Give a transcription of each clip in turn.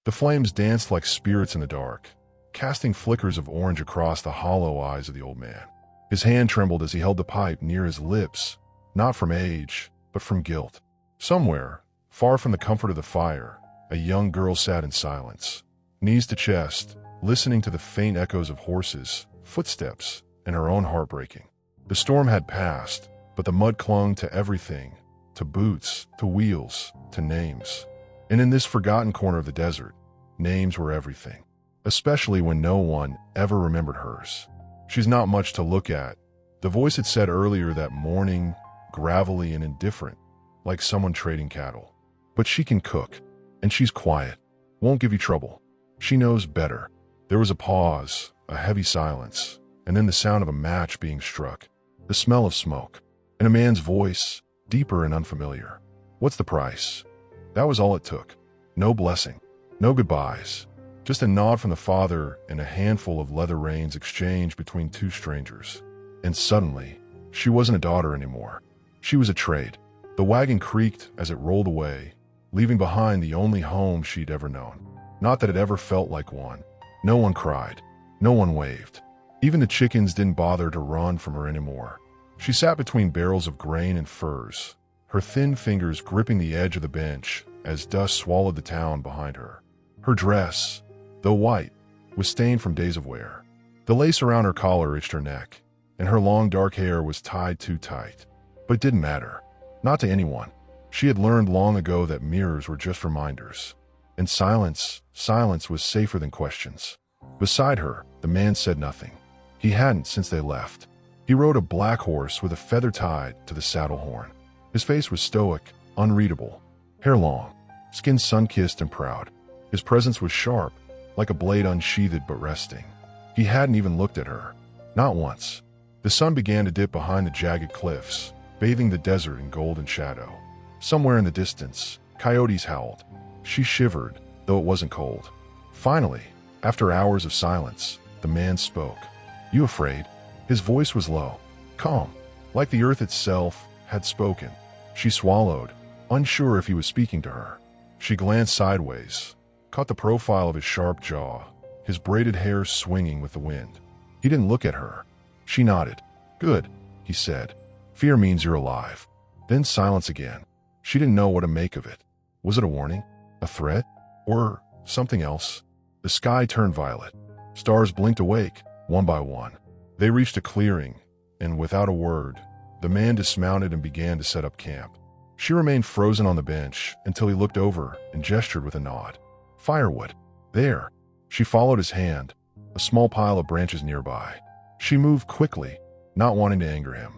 The flames danced like spirits in the dark, casting flickers of orange across the hollow eyes of the old man. His hand trembled as he held the pipe near his lips, not from age, but from guilt. Somewhere, far from the comfort of the fire, a young girl sat in silence, knees to chest, listening to the faint echoes of horses, footsteps, and her own heart breaking. The storm had passed, but the mud clung to everything, to boots, to wheels, to names. And in this forgotten corner of the desert, names were everything, especially when no one ever remembered hers. She's not much to look at, the voice had said earlier that morning, gravelly and indifferent, like someone trading cattle. But she can cook, and she's quiet, won't give you trouble. She knows better. There was a pause, a heavy silence, and then the sound of a match being struck, the smell of smoke, and a man's voice, deeper and unfamiliar. What's the price? That was all it took. No blessing, no goodbyes, just a nod from the father and a handful of leather reins exchanged between two strangers. And suddenly, she wasn't a daughter anymore. She was a trade. The wagon creaked as it rolled away, leaving behind the only home she'd ever known. Not that it ever felt like one. No one cried. No one waved. Even the chickens didn't bother to run from her anymore. She sat between barrels of grain and furs, her thin fingers gripping the edge of the bench as dust swallowed the town behind her. Her dress, though white, was stained from days of wear. The lace around her collar itched her neck, and her long dark hair was tied too tight. But it didn't matter. Not to anyone. She had learned long ago that mirrors were just reminders. And silence was safer than questions. Beside her, the man said nothing. He hadn't since they left. He rode a black horse with a feather tied to the saddle horn. His face was stoic, unreadable, hair long, skin sun-kissed and proud. His presence was sharp, like a blade unsheathed but resting. He hadn't even looked at her. Not once. The sun began to dip behind the jagged cliffs, bathing the desert in golden shadow. Somewhere in the distance, coyotes howled. She shivered, though it wasn't cold. Finally, after hours of silence, the man spoke. "You afraid?" His voice was low, calm, like the earth itself had spoken. She swallowed, unsure if he was speaking to her. She glanced sideways, caught the profile of his sharp jaw, his braided hair swinging with the wind. He didn't look at her. She nodded. "Good," he said. "Fear means you're alive." Then silence again. She didn't know what to make of it. Was it a warning? A threat? Or something else? The sky turned violet. Stars blinked awake, one by one. They reached a clearing, and without a word, the man dismounted and began to set up camp. She remained frozen on the bench until he looked over and gestured with a nod. Firewood. There. She followed his hand, a small pile of branches nearby. She moved quickly, not wanting to anger him.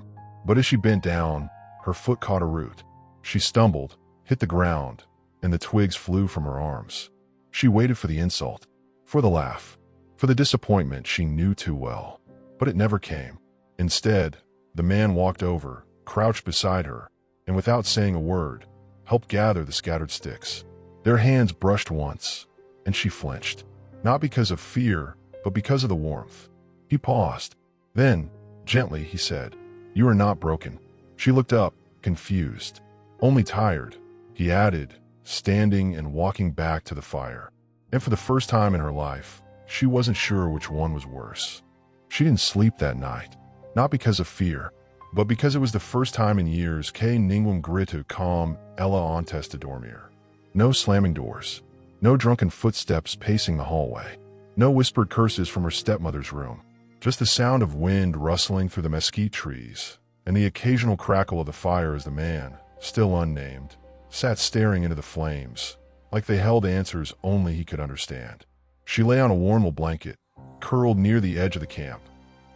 But as she bent down, her foot caught a root. She stumbled, hit the ground, and the twigs flew from her arms. She waited for the insult, for the laugh, for the disappointment she knew too well. But it never came. Instead, the man walked over, crouched beside her, and without saying a word, helped gather the scattered sticks. Their hands brushed once, and she flinched. Not because of fear, but because of the warmth. He paused. Then, gently, he said, "You are not broken." She looked up, confused. "Only tired," he added, standing and walking back to the fire. And for the first time in her life, she wasn't sure which one was worse. She didn't sleep that night, not because of fear, but because it was the first time in years que ninguém grito como ela antes de dormir. No slamming doors, no drunken footsteps pacing the hallway, no whispered curses from her stepmother's room, just the sound of wind rustling through the mesquite trees, and the occasional crackle of the fire as the man, still unnamed, sat staring into the flames, like they held answers only he could understand. She lay on a warm blanket, curled near the edge of the camp,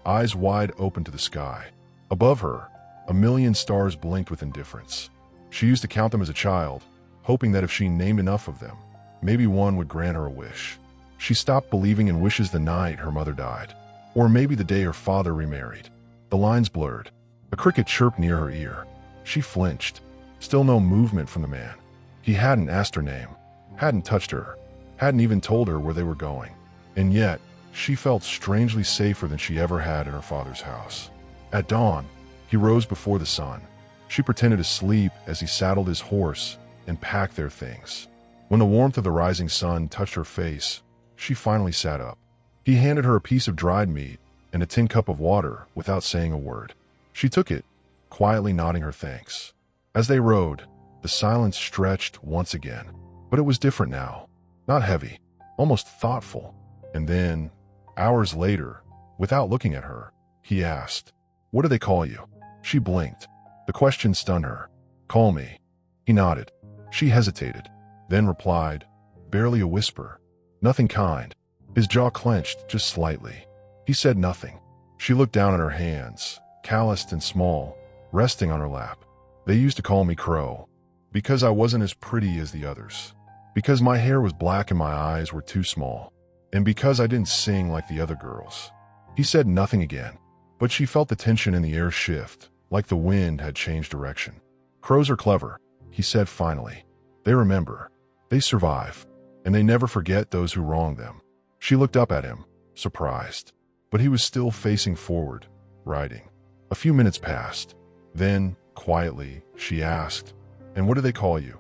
eyes wide open to the sky. Above her, a million stars blinked with indifference. She used to count them as a child, hoping that if she named enough of them, maybe one would grant her a wish. She stopped believing in wishes the night her mother died, or maybe the day her father remarried. The lines blurred. A cricket chirped near her ear. She flinched. Still no movement from the man. He hadn't asked her name, hadn't touched her, hadn't even told her where they were going. And yet, she felt strangely safer than she ever had in her father's house. At dawn, he rose before the sun. She pretended to sleep as he saddled his horse and packed their things. When the warmth of the rising sun touched her face, she finally sat up. He handed her a piece of dried meat and a tin cup of water without saying a word. She took it, quietly nodding her thanks. As they rode, the silence stretched once again. But it was different now. Not heavy, almost thoughtful. And then, hours later, without looking at her, he asked, "What do they call you?" She blinked. The question stunned her. "Call me." He nodded. She hesitated, then replied, barely a whisper, "Nothing kind." His jaw clenched just slightly. He said nothing. She looked down at her hands, calloused and small, resting on her lap. "They used to call me Crow, because I wasn't as pretty as the others, because my hair was black and my eyes were too small, and because I didn't sing like the other girls." He said nothing again, but she felt the tension in the air shift, like the wind had changed direction. "Crows are clever," he said finally. "They remember, they survive, and they never forget those who wrong them." She looked up at him, surprised, but he was still facing forward, riding. A few minutes passed. Then, quietly, she asked, "And what do they call you?"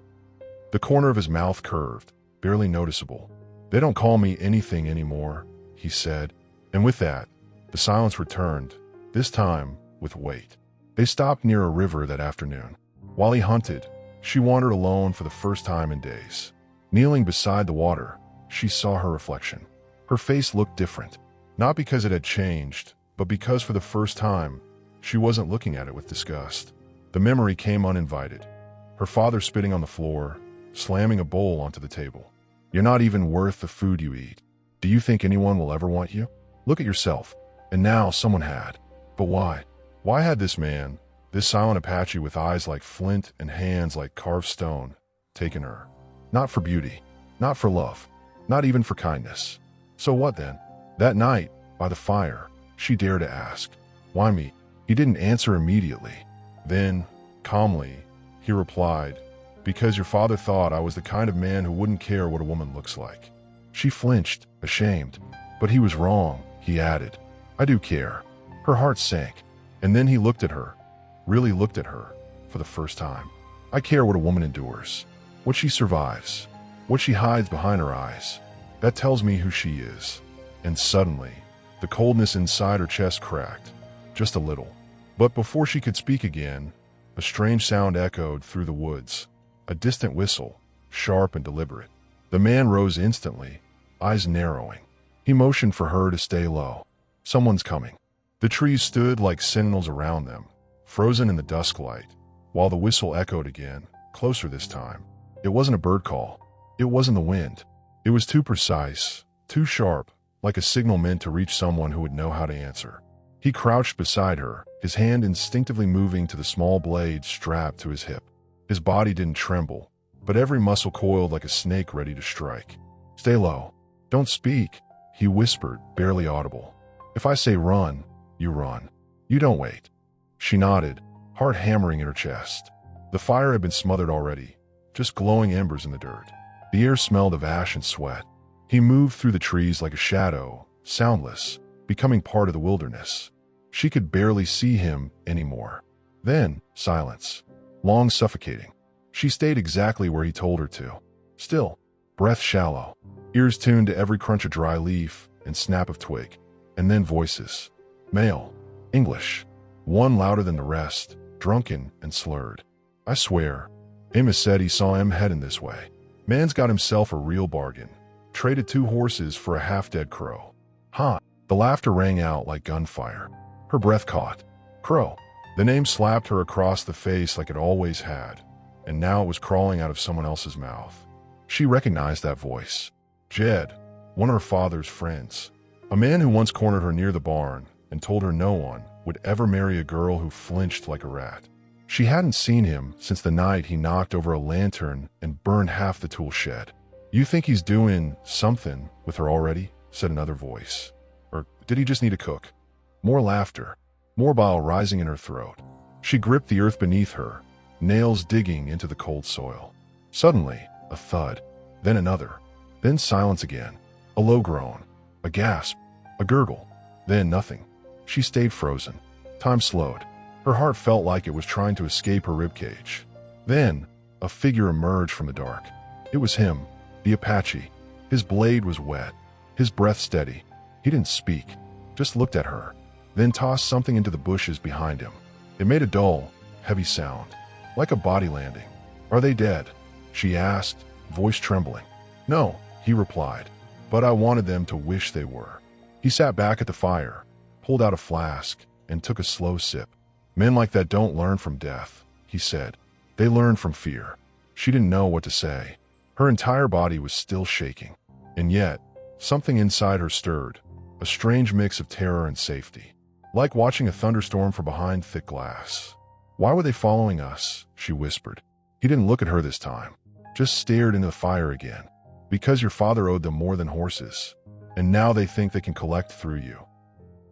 The corner of his mouth curved, barely noticeable. "They don't call me anything anymore," he said. And with that, the silence returned, this time with weight. They stopped near a river that afternoon. While he hunted, she wandered alone for the first time in days. Kneeling beside the water, she saw her reflection. Her face looked different, not because it had changed, but because for the first time, she wasn't looking at it with disgust. The memory came uninvited. Her father spitting on the floor, slamming a bowl onto the table. "You're not even worth the food you eat. Do you think anyone will ever want you? Look at yourself." And now someone had. But why? Why had this man, this silent Apache with eyes like flint and hands like carved stone, taken her? Not for beauty, not for love, not even for kindness. So what then? That night, by the fire, she dared to ask, "Why me?" He didn't answer immediately. Then, calmly, he replied, "Because your father thought I was the kind of man who wouldn't care what a woman looks like." She flinched, ashamed. "But he was wrong," he added. "I do care." Her heart sank. And then he looked at her, really looked at her, for the first time. "I care what a woman endures, what she survives, what she hides behind her eyes. That tells me who she is." And suddenly, the coldness inside her chest cracked, just a little. But before she could speak again, a strange sound echoed through the woods, a distant whistle, sharp and deliberate. The man rose instantly, eyes narrowing. He motioned for her to stay low. "Someone's coming." The trees stood like sentinels around them, frozen in the dusk light, while the whistle echoed again, closer this time. It wasn't a bird call. It wasn't the wind. It was too precise, too sharp, like a signal meant to reach someone who would know how to answer. He crouched beside her, his hand instinctively moving to the small blade strapped to his hip. His body didn't tremble, but every muscle coiled like a snake ready to strike. "Stay low. Don't speak," he whispered, barely audible. "If I say run, you run. You don't wait." She nodded, heart hammering in her chest. The fire had been smothered already, just glowing embers in the dirt. The air smelled of ash and sweat. He moved through the trees like a shadow, soundless, becoming part of the wilderness. She could barely see him anymore. Then, silence. Long, suffocating. She stayed exactly where he told her to. Still, breath shallow, ears tuned to every crunch of dry leaf and snap of twig. And then voices. Male. English. One louder than the rest, drunken and slurred. "I swear, Amos said he saw him heading this way. Man's got himself a real bargain. Traded 2 horses for a half-dead crow." "Huh." The laughter rang out like gunfire. Her breath caught. "Crow." The name slapped her across the face like it always had, and now it was crawling out of someone else's mouth. She recognized that voice. Jed, one of her father's friends. A man who once cornered her near the barn and told her no one would ever marry a girl who flinched like a rat. She hadn't seen him since the night he knocked over a lantern and burned half the tool shed. "You think he's doing something with her already?" said another voice. "Or did he just need a cook?" More laughter, more bile rising in her throat. She gripped the earth beneath her, nails digging into the cold soil. Suddenly, a thud, then another, then silence again. A low groan, a gasp, a gurgle, then nothing. She stayed frozen. Time slowed. Her heart felt like it was trying to escape her ribcage. Then, a figure emerged from the dark. It was him, The Apache. His blade was wet, his breath steady. He didn't speak, just looked at her, then tossed something into the bushes behind him. It made a dull, heavy sound, like a body landing. "Are they dead?" she asked, voice trembling. "No," he replied, "but I wanted them to wish they were." He sat back at the fire, pulled out a flask, and took a slow sip. "Men like that don't learn from death," he said. "They learn from fear." She didn't know what to say. Her entire body was still shaking. And yet, something inside her stirred, a strange mix of terror and safety, like watching a thunderstorm from behind thick glass. "Why were they following us?" she whispered. He didn't look at her this time, just stared into the fire again. "Because your father owed them more than horses, and now they think they can collect through you."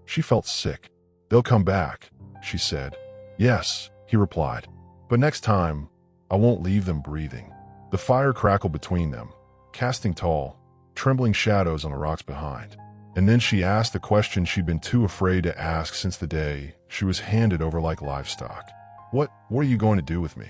She felt sick. "They'll come back," she said. "Yes," he replied, "but next time, I won't leave them breathing." The fire crackled between them, casting tall, trembling shadows on the rocks behind. And then she asked the question she'd been too afraid to ask since the day she was handed over like livestock. What are you going to do with me?"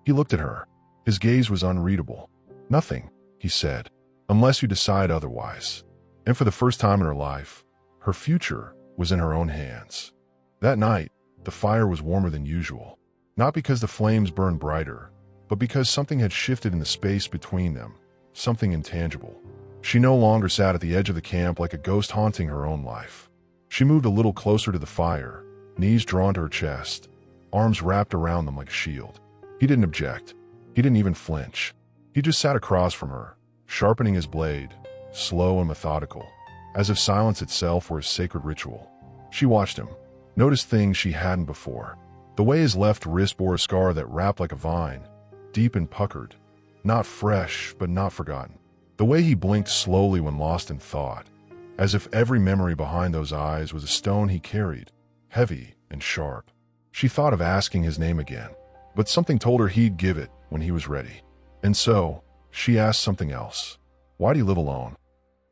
He looked at her. His gaze was unreadable. "Nothing," he said, "unless you decide otherwise." And for the first time in her life, her future was in her own hands. That night, the fire was warmer than usual. Not because the flames burned brighter, but because something had shifted in the space between them, something intangible. She no longer sat at the edge of the camp like a ghost haunting her own life. She moved a little closer to the fire, knees drawn to her chest, arms wrapped around them like a shield. He didn't object. He didn't even flinch. He just sat across from her, sharpening his blade, slow and methodical, as if silence itself were a sacred ritual. She watched him, noticed things she hadn't before. The way his left wrist bore a scar that wrapped like a vine, deep and puckered, not fresh but not forgotten. The way he blinked slowly when lost in thought, as if every memory behind those eyes was a stone he carried, heavy and sharp. She thought of asking his name again, but something told her he'd give it when he was ready. And so, she asked something else. "Why do you live alone?"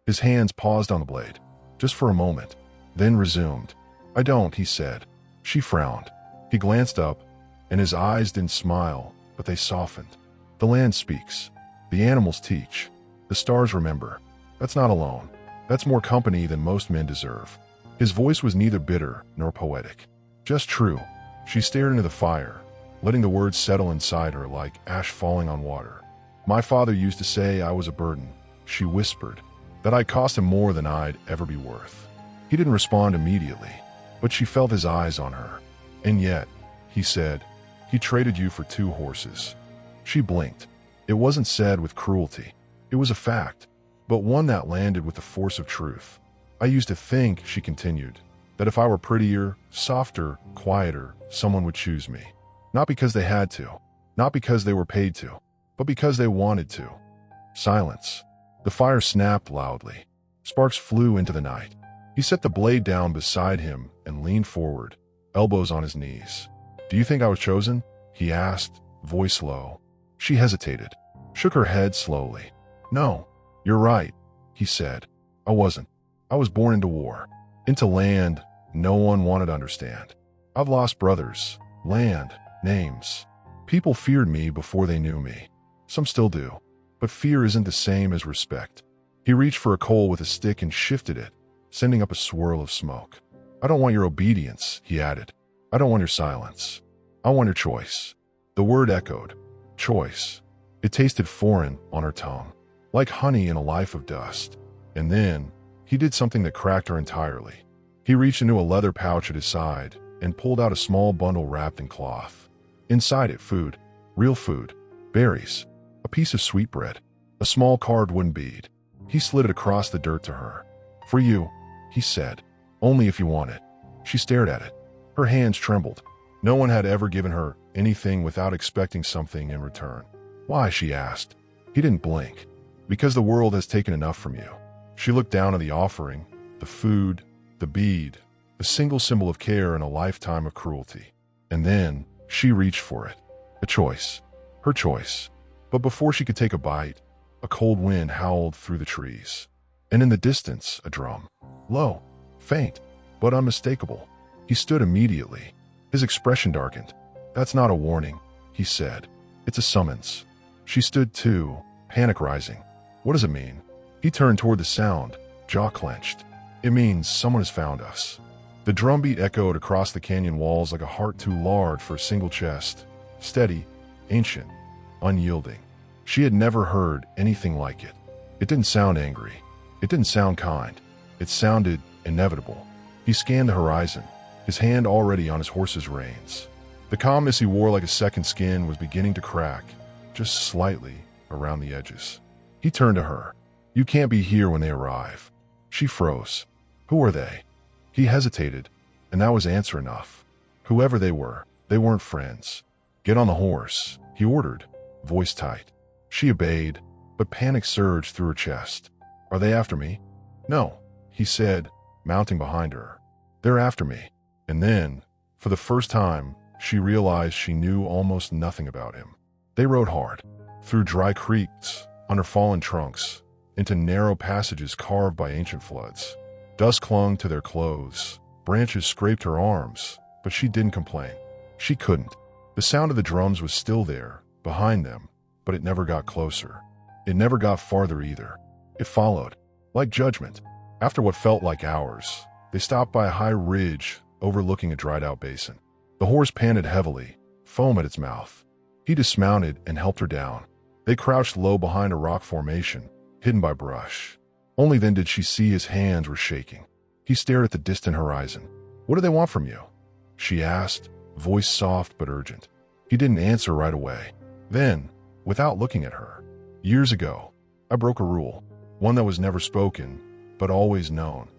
His hands paused on the blade, just for a moment, then resumed. "I don't," he said. She frowned. He glanced up, and his eyes didn't smile, but they softened. "The land speaks. The animals teach. The stars remember. That's not alone. That's more company than most men deserve." His voice was neither bitter nor poetic, just true. She stared into the fire, letting the words settle inside her like ash falling on water. "My father used to say I was a burden," she whispered, "that I cost him more than I'd ever be worth." He didn't respond immediately, but she felt his eyes on her. "And yet," he said, "he traded you for 2 horses." She blinked. It wasn't said with cruelty. It was a fact, but one that landed with the force of truth. "I used to think," she continued, "that if I were prettier, softer, quieter, someone would choose me. Not because they had to, not because they were paid to, but because they wanted to." Silence. The fire snapped loudly. Sparks flew into the night. He set the blade down beside him and leaned forward, elbows on his knees. "Do you think I was chosen?" he asked, voice low. She hesitated, shook her head slowly. "No, you're right," he said. "I wasn't. I was born into war, into land no one wanted to understand. I've lost brothers, land, names. People feared me before they knew me. Some still do, but fear isn't the same as respect." He reached for a coal with a stick and shifted it, sending up a swirl of smoke. "I don't want your obedience," he added. "I don't want your silence. I want your choice." The word echoed. Choice. It tasted foreign on her tongue, like honey in a life of dust. And then, he did something that cracked her entirely. He reached into a leather pouch at his side and pulled out a small bundle wrapped in cloth. Inside it, food, real food, berries, a piece of sweetbread, a small carved wooden bead. He slid it across the dirt to her. "For you," he said. "Only if you want it." She stared at it. Her hands trembled. No one had ever given her anything without expecting something in return. "Why?" she asked. He didn't blink. "Because the world has taken enough from you." She looked down at the offering, the food, the bead, a single symbol of care in a lifetime of cruelty. And then, she reached for it. A choice. Her choice. But before she could take a bite, a cold wind howled through the trees. And in the distance, a drum. Low, faint, but unmistakable. He stood immediately. His expression darkened. "That's not a warning," he said. "It's a summons." She stood too, panic rising. What does it mean? He turned toward the sound, jaw clenched. It means someone has found us. The drumbeat echoed across the canyon walls like a heart too large for a single chest. Steady, ancient, unyielding. She had never heard anything like it. It didn't sound angry. It didn't sound kind. It sounded inevitable. He scanned the horizon, his hand already on his horse's reins. The calmness he wore like a second skin was beginning to crack, just slightly around the edges. He turned to her. You can't be here when they arrive. She froze. Who are they? He hesitated, and that was answer enough. Whoever they weren't friends. Get on the horse, he ordered, voice tight. She obeyed, but panic surged through her chest. Are they after me? No, he said, mounting behind her. They're after me. And then, for the first time, she realized she knew almost nothing about him. They rode hard, through dry creeks, under fallen trunks, into narrow passages carved by ancient floods. Dust clung to their clothes, branches scraped her arms, but she didn't complain. She couldn't. The sound of the drums was still there, behind them, but it never got closer. It never got farther either. It followed, like judgment. After what felt like hours, they stopped by a high ridge overlooking a dried-out basin. The horse panted heavily, foam at its mouth. He dismounted and helped her down. They crouched low behind a rock formation, hidden by brush. Only then did she see his hands were shaking. He stared at the distant horizon. What do they want from you? She asked, voice soft but urgent. He didn't answer right away. Then, without looking at her, years ago, I broke a rule, one that was never spoken, but always known.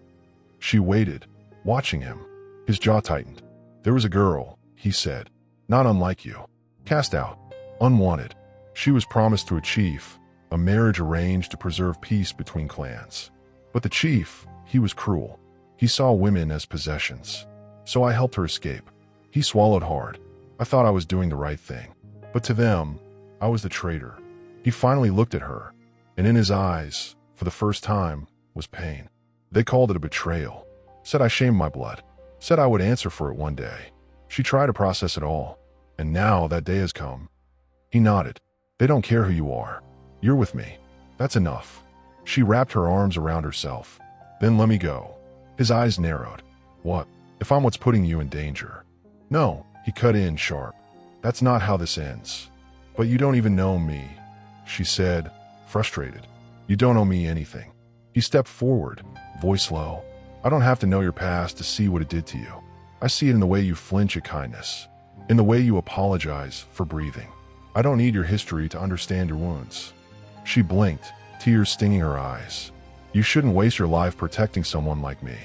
She waited, watching him. His jaw tightened. There was a girl, he said, not unlike you. Cast out, unwanted. She was promised to a chief, a marriage arranged to preserve peace between clans. But the chief, he was cruel. He saw women as possessions. So I helped her escape. He swallowed hard. I thought I was doing the right thing. But to them, I was the traitor. He finally looked at her, and in his eyes, for the first time, was pain. They called it a betrayal. Said I shamed my blood. Said I would answer for it one day. She tried to process it all, and now that day has come. He nodded. They don't care who you are. You're with me. That's enough. She wrapped her arms around herself. Then let me go. His eyes narrowed. What, if I'm what's putting you in danger? No, he cut in sharp. That's not how this ends. But you don't even know me, she said, frustrated. You don't owe me anything. He stepped forward, voice low. I don't have to know your past to see what it did to you. I see it in the way you flinch at kindness, in the way you apologize for breathing. I don't need your history to understand your wounds. She blinked, tears stinging her eyes. You shouldn't waste your life protecting someone like me.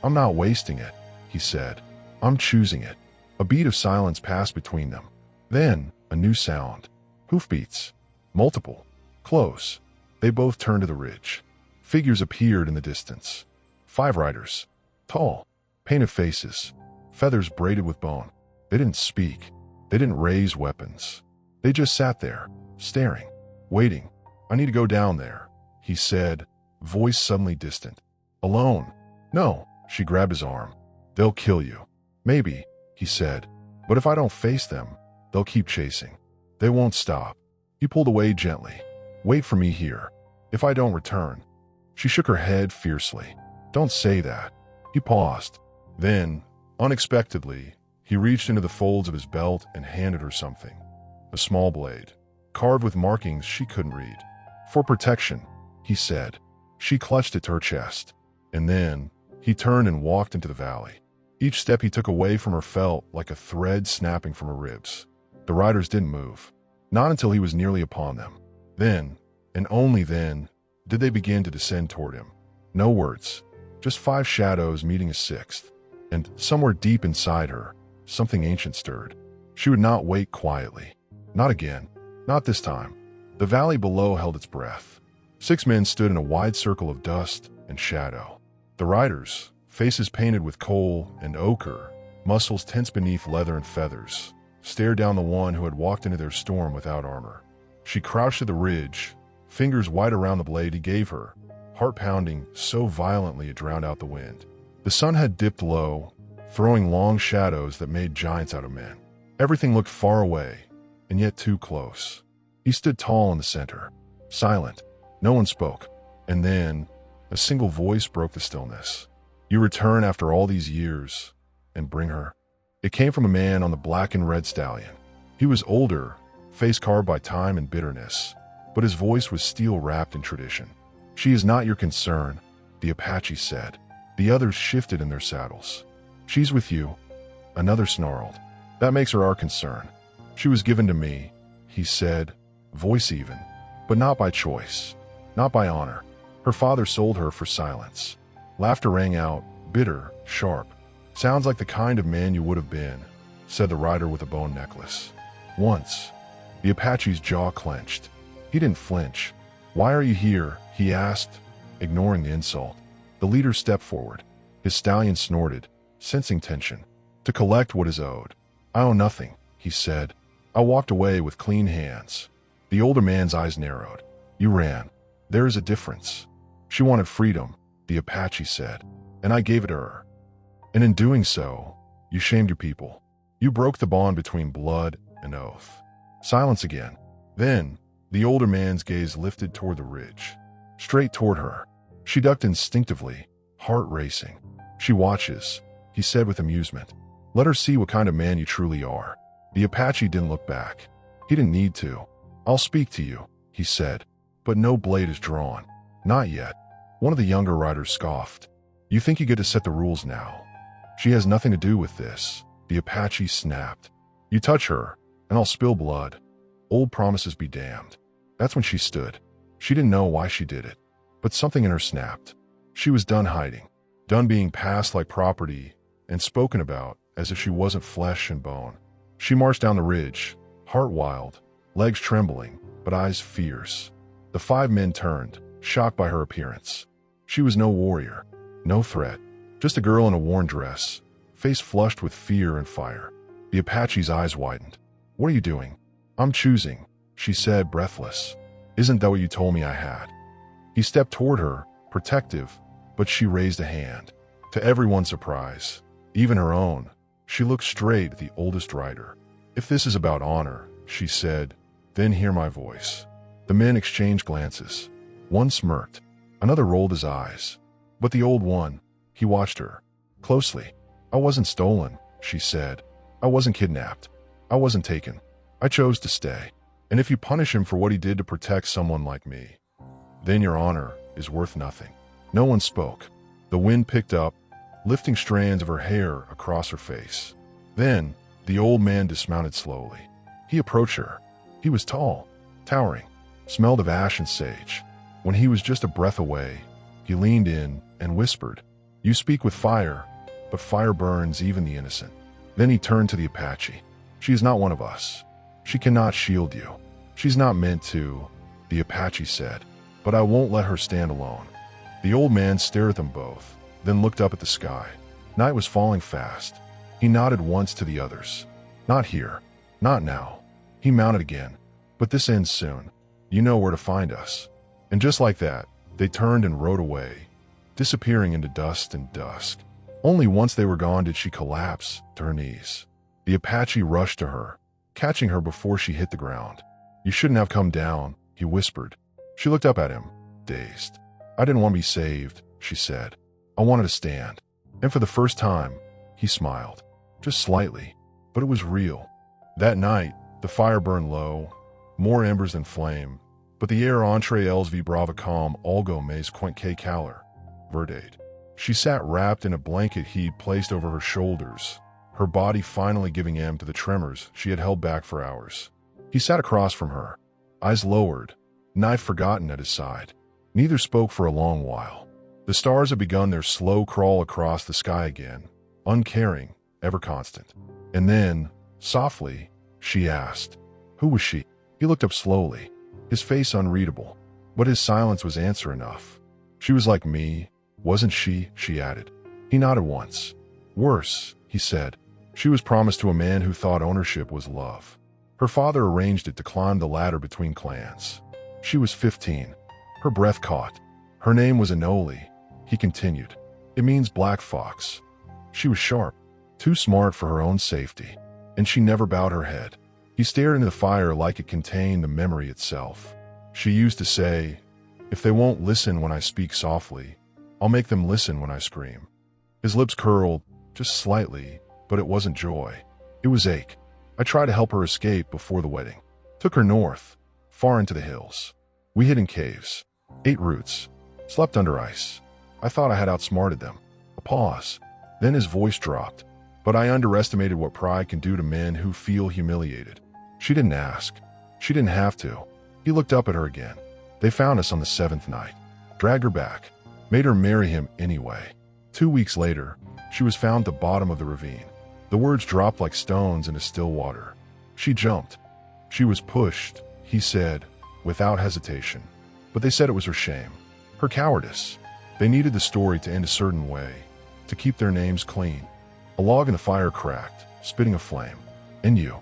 I'm not wasting it, he said. I'm choosing it. A beat of silence passed between them. Then, a new sound. Hoofbeats. Multiple. Close. They both turned to the ridge. Figures appeared in the distance. 5 riders. Tall. Painted faces. Feathers braided with bone. They didn't speak. They didn't raise weapons. They just sat there, staring, waiting. I need to go down there, he said, voice suddenly distant. Alone? No, she grabbed his arm. They'll kill you. Maybe, he said. But if I don't face them, they'll keep chasing. They won't stop. He pulled away gently. Wait for me here. If I don't return. She shook her head fiercely. Don't say that. He paused. Then, unexpectedly, he reached into the folds of his belt and handed her something. A small blade, carved with markings she couldn't read. For protection, he said. She clutched it to her chest. And then, he turned and walked into the valley. Each step he took away from her felt like a thread snapping from her ribs. The riders didn't move. Not until he was nearly upon them. Then, and only then, did they begin to descend toward him. No words, just 5 shadows meeting a 6th. And somewhere deep inside her, something ancient stirred. She would not wait quietly. Not again. Not this time. The valley below held its breath. 6 men stood in a wide circle of dust and shadow. The riders, faces painted with coal and ochre, muscles tense beneath leather and feathers, stared down the one who had walked into their storm without armor. She crouched at the ridge, fingers wide around the blade he gave her, heart pounding so violently it drowned out the wind. The sun had dipped low, throwing long shadows that made giants out of men. Everything looked far away, and yet too close. He stood tall in the center, silent, No one spoke. And then, a single voice broke the stillness. You return after all these years, and bring her. It came from a man on the black and red stallion. He was older, face carved by time and bitterness, but his voice was steel wrapped in tradition. She is not your concern, the Apache said. The others shifted in their saddles. She's with you, another snarled. That makes her our concern. She was given to me, he said, voice even, but not by choice, not by honor. Her father sold her for silence. Laughter rang out, bitter, sharp. Sounds like the kind of man you would have been, said the rider with a bone necklace. Once. The Apache's jaw clenched. He didn't flinch. Why are you here? He asked, ignoring the insult. The leader stepped forward. His stallion snorted, sensing tension. To collect what is owed. I owe nothing, he said. I walked away with clean hands. The older man's eyes narrowed. You ran. There is a difference. She wanted freedom, the Apache said, and I gave it to her. And in doing so, you shamed your people. You broke the bond between blood and oath. Silence again. Then, the older man's gaze lifted toward the ridge, straight toward her. She ducked instinctively, heart racing. She watches, he said with amusement. Let her see what kind of man you truly are. The Apache didn't look back. He didn't need to. I'll speak to you, he said, but no blade is drawn. Not yet. One of the younger riders scoffed. You think you get to set the rules now? She has nothing to do with this, the Apache snapped. You touch her, and I'll spill blood. Old promises be damned. That's when she stood. She didn't know why she did it, but something in her snapped. She was done hiding, done being passed like property and spoken about as if she wasn't flesh and bone. She marched down the ridge, heart wild, legs trembling, but eyes fierce. The 5 men turned, shocked by her appearance. She was no warrior, no threat, just a girl in a worn dress, face flushed with fear and fire. The Apache's eyes widened. What are you doing? I'm choosing, she said, breathless. Isn't that what you told me I had? He stepped toward her, protective, but she raised a hand. To everyone's surprise, even her own, she looked straight at the oldest rider. If this is about honor, she said, then hear my voice. The men exchanged glances. One smirked, another rolled his eyes. But the old one, he watched her closely. I wasn't stolen, she said. I wasn't kidnapped. I wasn't taken. I chose to stay. And if you punish him for what he did to protect someone like me, then your honor is worth nothing. No one spoke. The wind picked up, lifting strands of her hair across her face. Then, the old man dismounted slowly. He approached her. He was tall, towering, smelled of ash and sage. When he was just a breath away, he leaned in and whispered, You speak with fire, but fire burns even the innocent. Then he turned to the Apache. She is not one of us. She cannot shield you. She's not meant to, the Apache said, but I won't let her stand alone. The old man stared at them both, then looked up at the sky. Night was falling fast. He nodded once to the others. Not here. Not now. He mounted again. But this ends soon. You know where to find us. And just like that, they turned and rode away, disappearing into dust and dusk. Only once they were gone did she collapse to her knees. The Apache rushed to her, catching her before she hit the ground. You shouldn't have come down, he whispered. She looked up at him, dazed. I didn't want to be saved, she said. I wanted to stand. And for the first time, he smiled. Just slightly, but it was real. That night, the fire burned low, more embers than flame, but the air entre elles vibrava calm algo mais quint que calor, verdade. She sat wrapped in a blanket he'd placed over her shoulders, her body finally giving in to the tremors she had held back for hours. He sat across from her, eyes lowered, knife forgotten at his side. Neither spoke for a long while. The stars had begun their slow crawl across the sky again, uncaring, ever constant. And then, softly, she asked, Who was she? He looked up slowly, his face unreadable, but his silence was answer enough. She was like me, wasn't she? She added. He nodded once. Worse, he said. She was promised to a man who thought ownership was love. Her father arranged it to climb the ladder between clans. She was 15. Her breath caught. Her name was Anoli, he continued. It means black fox. She was sharp, too smart for her own safety, and she never bowed her head. He stared into the fire like it contained the memory itself. She used to say, If they won't listen when I speak softly, I'll make them listen when I scream. His lips curled, just slightly, but it wasn't joy. It was ache. I tried to help her escape before the wedding. Took her north, far into the hills. We hid in caves, ate roots, slept under ice. I thought I had outsmarted them. A pause. Then his voice dropped. But I underestimated what pride can do to men who feel humiliated. She didn't ask. She didn't have to. He looked up at her again. They found us on the 7th night. Dragged her back. Made her marry him anyway. 2 weeks later, she was found at the bottom of the ravine. The words dropped like stones into still water. She jumped. She was pushed, he said, without hesitation. But they said it was her shame. Her cowardice. They needed the story to end a certain way, to keep their names clean. A log in the fire cracked, spitting a flame. And you.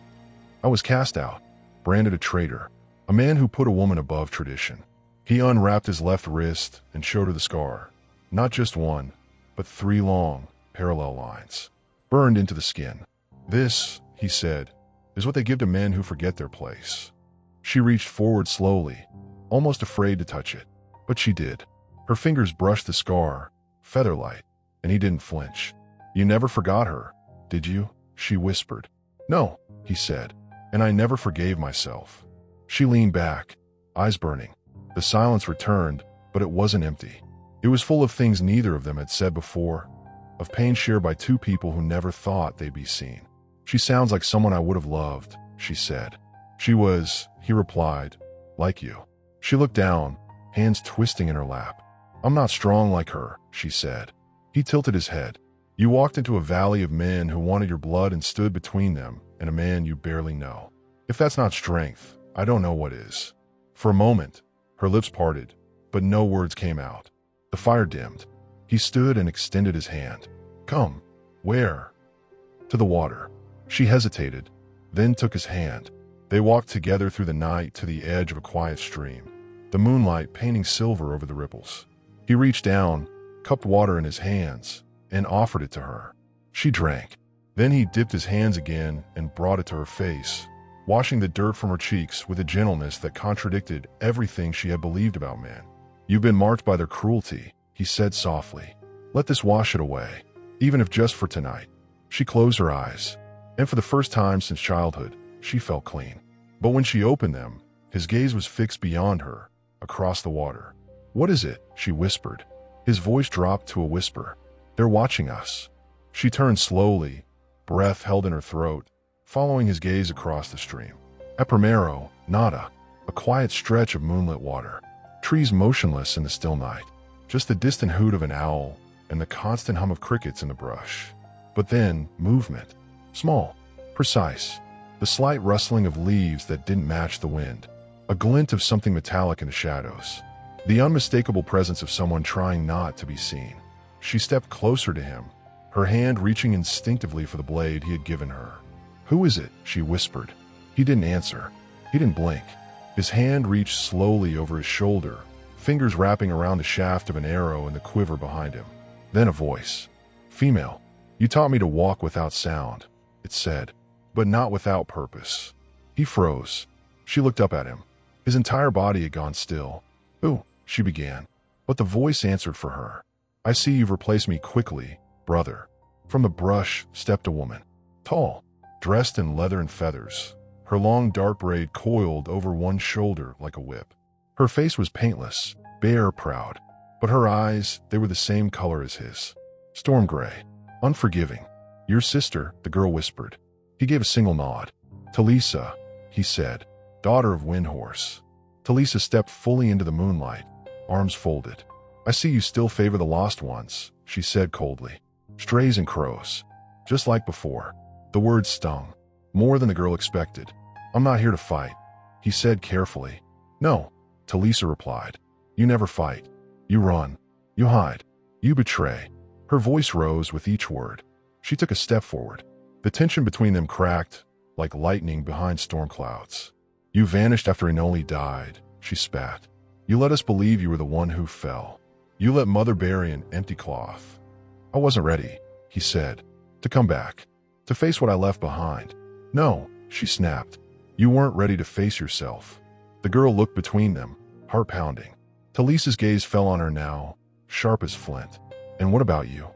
I was cast out, branded a traitor, a man who put a woman above tradition. He unwrapped his left wrist and showed her the scar. Not just one, but 3 long, parallel lines, burned into the skin. This, he said, is what they give to men who forget their place. She reached forward slowly, almost afraid to touch it, but she did. Her fingers brushed the scar, feather-light, and he didn't flinch. You never forgot her, did you? She whispered. No, he said, and I never forgave myself. She leaned back, eyes burning. The silence returned, but it wasn't empty. It was full of things neither of them had said before, of pain shared by 2 people who never thought they'd be seen. She sounds like someone I would have loved, she said. She was, he replied, like you. She looked down, hands twisting in her lap. I'm not strong like her, she said. He tilted his head. You walked into a valley of men who wanted your blood and stood between them and a man you barely know. If that's not strength, I don't know what is. For a moment, her lips parted, but no words came out. The fire dimmed. He stood and extended his hand. Come. Where? To the water. She hesitated, then took his hand. They walked together through the night to the edge of a quiet stream, the moonlight painting silver over the ripples. He reached down, cupped water in his hands, and offered it to her. She drank. Then he dipped his hands again and brought it to her face, washing the dirt from her cheeks with a gentleness that contradicted everything she had believed about men. You've been marked by their cruelty, he said softly. Let this wash it away, even if just for tonight. She closed her eyes, and for the first time since childhood, she felt clean. But when she opened them, his gaze was fixed beyond her, across the water. What is it? She whispered. His voice dropped to a whisper. They're watching us. She turned slowly, breath held in her throat, following his gaze across the stream. At Primero, nada, a quiet stretch of moonlit water. Trees motionless in the still night. Just the distant hoot of an owl and the constant hum of crickets in the brush. But then, movement. Small, precise. The slight rustling of leaves that didn't match the wind. A glint of something metallic in the shadows. The unmistakable presence of someone trying not to be seen. She stepped closer to him, her hand reaching instinctively for the blade he had given her. Who is it? She whispered. He didn't answer. He didn't blink. His hand reached slowly over his shoulder, fingers wrapping around the shaft of an arrow in the quiver behind him. Then a voice. Female. You taught me to walk without sound, it said, but not without purpose. He froze. She looked up at him. His entire body had gone still. Ooh, she began, but the voice answered for her. I see you've replaced me quickly, brother. From the brush stepped a woman, tall, dressed in leather and feathers. Her long dark braid coiled over one shoulder like a whip. Her face was paintless, bare, proud, but her eyes, they were the same color as his. Storm gray, unforgiving. Your sister, the girl whispered. He gave a single nod. Talisa, he said, daughter of Windhorse. Talisa stepped fully into the moonlight, arms folded. I see you still favor the lost ones, she said coldly. Strays and crows. Just like before. The words stung, more than the girl expected. I'm not here to fight, he said carefully. No, Talisa replied. You never fight. You run. You hide. You betray. Her voice rose with each word. She took a step forward. The tension between them cracked, like lightning behind storm clouds. You vanished after Inoli died, she spat. You let us believe you were the one who fell. You let Mother bury an empty cloth. I wasn't ready, he said, to come back, to face what I left behind. No, she snapped. You weren't ready to face yourself. The girl looked between them, heart pounding. Talisa's gaze fell on her now, sharp as flint. "And what about you?"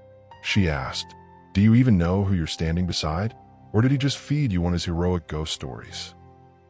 she asked. "Do you even know who you're standing beside? Or did he just feed you one of his heroic ghost stories?"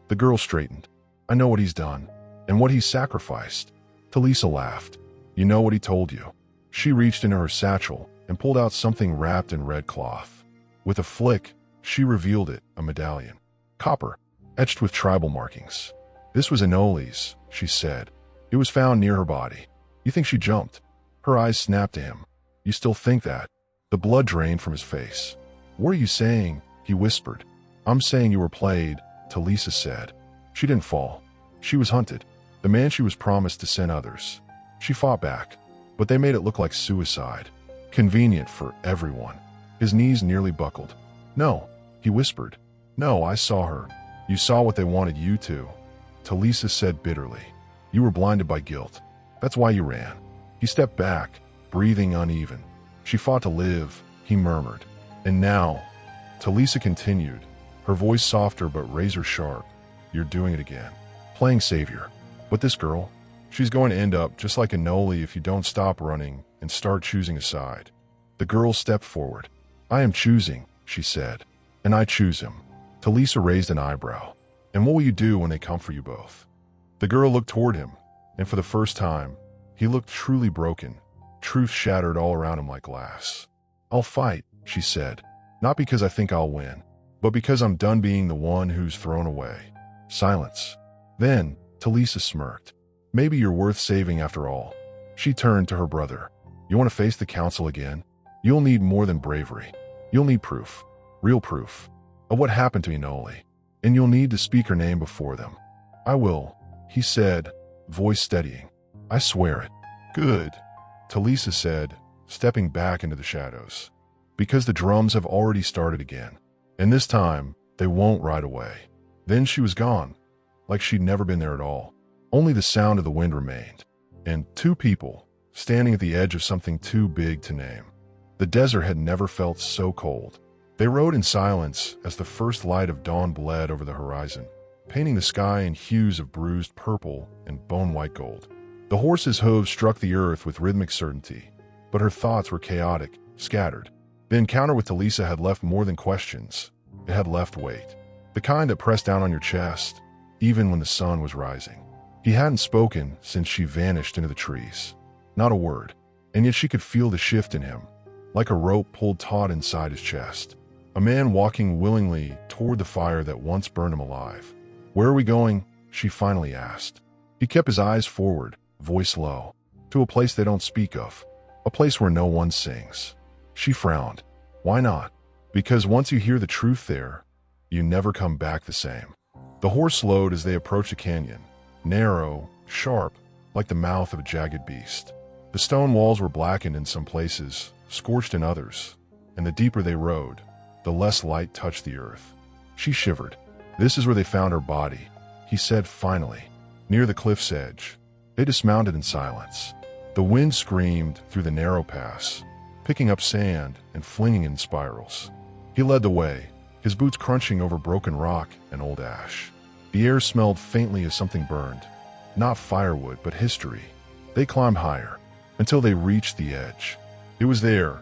The girl straightened. "I know what he's done, and what he's sacrificed." Talisa laughed. "You know what he told you." She reached into her satchel and pulled out something wrapped in red cloth. With a flick, she revealed it, a medallion. Copper, etched with tribal markings. "This was Enoli's," she said. "It was found near her body." "You think she jumped?" Her eyes snapped to him. "You still think that?" The blood drained from his face. "What are you saying?" he whispered. "I'm saying you were played," Talisa said. "She didn't fall. She was hunted. The man she was promised to send others. She fought back, but they made it look like suicide. Convenient for everyone." His knees nearly buckled. "No," he whispered. "No, I saw her." "You saw what they wanted you to," Talisa said bitterly. "You were blinded by guilt. That's why you ran." He stepped back, breathing uneven. "She fought to live," he murmured. "And now," Talisa continued, her voice softer but razor sharp, "you're doing it again. Playing savior. But this girl, she's going to end up just like Enoli if you don't stop running and start choosing a side." The girl stepped forward. "I am choosing," she said. "And I choose him." Talisa raised an eyebrow. "And what will you do when they come for you both?" The girl looked toward him, and for the first time, he looked truly broken. Truth shattered all around him like glass. "I'll fight," she said. "Not because I think I'll win, but because I'm done being the one who's thrown away." Silence. Then, Talisa smirked. "Maybe you're worth saving after all." She turned to her brother. "You want to face the council again? You'll need more than bravery. You'll need proof. Real proof. Of what happened to Enoli. And you'll need to speak her name before them." "I will," he said, voice steadying. "I swear it." "Good," Talisa said, stepping back into the shadows. "Because the drums have already started again. And this time, they won't ride away." Then she was gone, like she'd never been there at all. Only the sound of the wind remained. And two people, standing at the edge of something too big to name. The desert had never felt so cold. They rode in silence as the first light of dawn bled over the horizon, painting the sky in hues of bruised purple and bone-white gold. The horse's hooves struck the earth with rhythmic certainty, but her thoughts were chaotic, scattered. The encounter with Talisa had left more than questions. It had left weight. The kind that pressed down on your chest, even when the sun was rising. He hadn't spoken since she vanished into the trees. Not a word. And yet she could feel the shift in him, like a rope pulled taut inside his chest. A man walking willingly toward the fire that once burned him alive. "Where are we going?" she finally asked. He kept his eyes forward, voice low. "To a place they don't speak of. A place where no one sings." She frowned. "Why not?" "Because once you hear the truth there, you never come back the same." The horse slowed as they approached a canyon. Narrow, sharp, like the mouth of a jagged beast. The stone walls were blackened in some places, scorched in others, and the deeper they rode, the less light touched the earth. She shivered. "This is where they found her body," he said finally, "near the cliff's edge." They dismounted in silence. The wind screamed through the narrow pass, picking up sand and flinging it in spirals. He led the way, his boots crunching over broken rock and old ash. The air smelled faintly as something burned. Not firewood, but history. They climbed higher, until they reached the edge. It was there,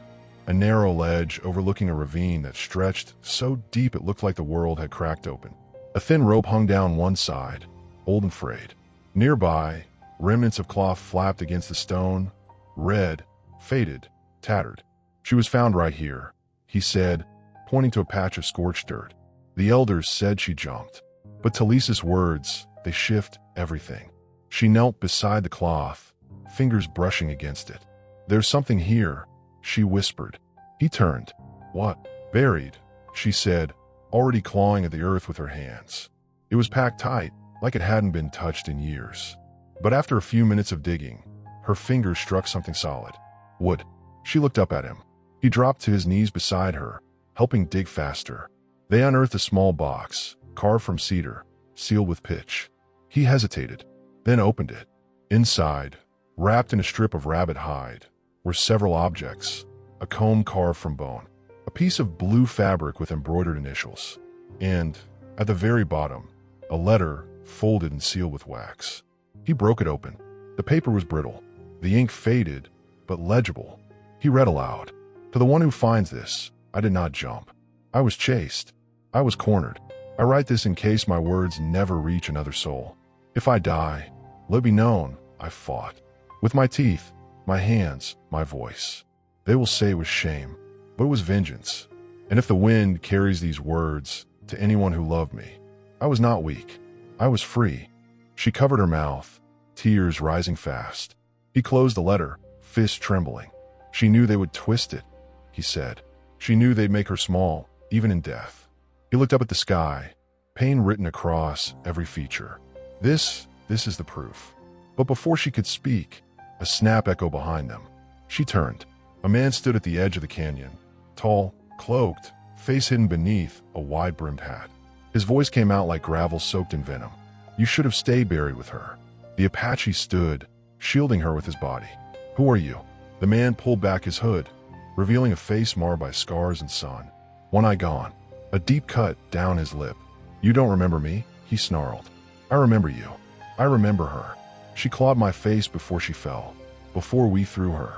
a narrow ledge overlooking a ravine that stretched so deep it looked like the world had cracked open. A thin rope hung down one side, old and frayed. Nearby, remnants of cloth flapped against the stone, red, faded, tattered. "She was found right here," he said, pointing to a patch of scorched dirt. "The elders said she jumped." But Talisa's words, they shift everything. She knelt beside the cloth, fingers brushing against it. "There's something here," she whispered. He turned. "What?" "Buried," she said, already clawing at the earth with her hands. It was packed tight, like it hadn't been touched in years. But after a few minutes of digging, her fingers struck something solid. Wood. She looked up at him. He dropped to his knees beside her, helping dig faster. They unearthed a small box, carved from cedar, sealed with pitch. He hesitated, then opened it. Inside, wrapped in a strip of rabbit hide, were several objects: a comb carved from bone, a piece of blue fabric with embroidered initials, and, at the very bottom, a letter folded and sealed with wax. He broke it open. The paper was brittle. The ink faded, but legible. He read aloud. To the one who finds this, I did not jump. I was chased. I was cornered. I write this in case my words never reach another soul. If I die, let it be known I fought. With my teeth, my hands, my voice. They will say it was shame, but it was vengeance. And if the wind carries these words to anyone who loved me, I was not weak. I was free. She covered her mouth, tears rising fast. He closed the letter, fist trembling. She knew they would twist it, he said. She knew they'd make her small, even in death. He looked up at the sky, pain written across every feature. This is the proof. But before she could speak, a snap echoed behind them. She turned. A man stood at the edge of the canyon, tall, cloaked, face hidden beneath a wide-brimmed hat. His voice came out like gravel soaked in venom. You should have stayed buried with her. The Apache stood, shielding her with his body. Who are you? The man pulled back his hood, revealing a face marred by scars and sun. One eye gone, a deep cut down his lip. You don't remember me? He snarled. I remember you. I remember her. She clawed my face before she fell, before we threw her.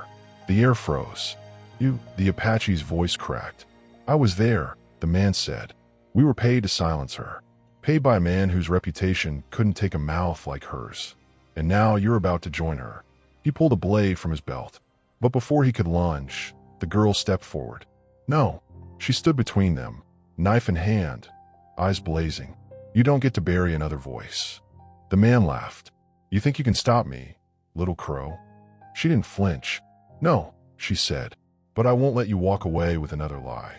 The air froze. The Apache's voice cracked. I was there, the man said. We were paid to silence her. Paid by a man whose reputation couldn't take a mouth like hers. And now you're about to join her. He pulled a blade from his belt. But before he could lunge, the girl stepped forward. No. She stood between them, knife in hand, eyes blazing. You don't get to bury another voice. The man laughed. You think you can stop me, little crow? She didn't flinch. No, she said, but I won't let you walk away with another lie.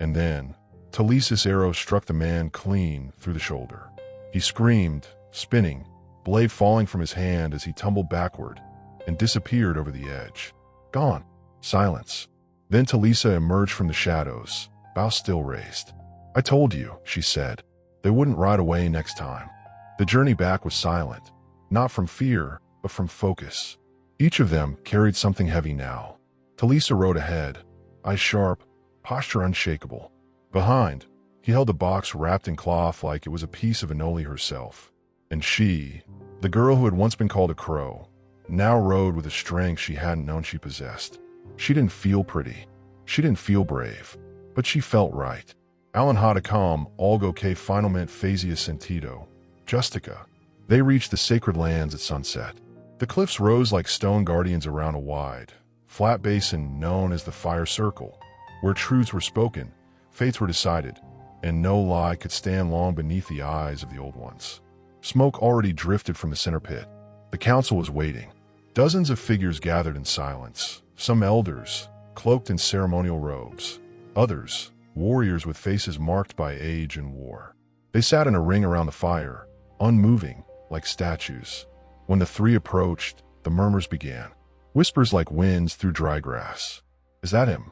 And then, Talisa's arrow struck the man clean through the shoulder. He screamed, spinning, blade falling from his hand as he tumbled backward and disappeared over the edge. Gone. Silence. Then Talisa emerged from the shadows, bow still raised. I told you, she said. They wouldn't ride away next time. The journey back was silent, not from fear, but from focus. Each of them carried something heavy now. Talisa rode ahead, eyes sharp, posture unshakable. Behind, he held a box wrapped in cloth like it was a piece of Anoli herself. And she, the girl who had once been called a crow, now rode with a strength she hadn't known she possessed. She didn't feel pretty. She didn't feel brave. But she felt right. Alan Hadakam, Algo que finalmente fazia sentido. Justica. They reached the sacred lands at sunset. The cliffs rose like stone guardians around a wide, flat basin known as the Fire Circle, where truths were spoken, fates were decided, and no lie could stand long beneath the eyes of the old ones. Smoke already drifted from the center pit. The council was waiting. Dozens of figures gathered in silence, some elders, cloaked in ceremonial robes, others, warriors with faces marked by age and war. They sat in a ring around the fire, unmoving, like statues. When the three approached, the murmurs began, whispers like winds through dry grass. Is that him?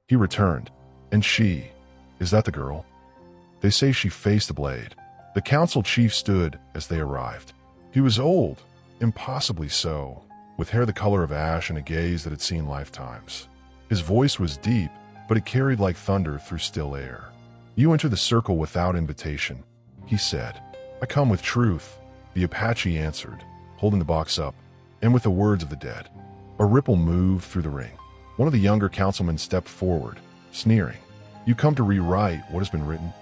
He returned. And she, is that the girl? They say she faced the blade. The council chief stood as they arrived. He was old, impossibly so, with hair the color of ash and a gaze that had seen lifetimes. His voice was deep, but it carried like thunder through still air. You enter the circle without invitation, he said. I come with truth, the Apache answered, holding the box up, and with the words of the dead. A ripple moved through the ring. One of the younger councilmen stepped forward, sneering. You come to rewrite what has been written?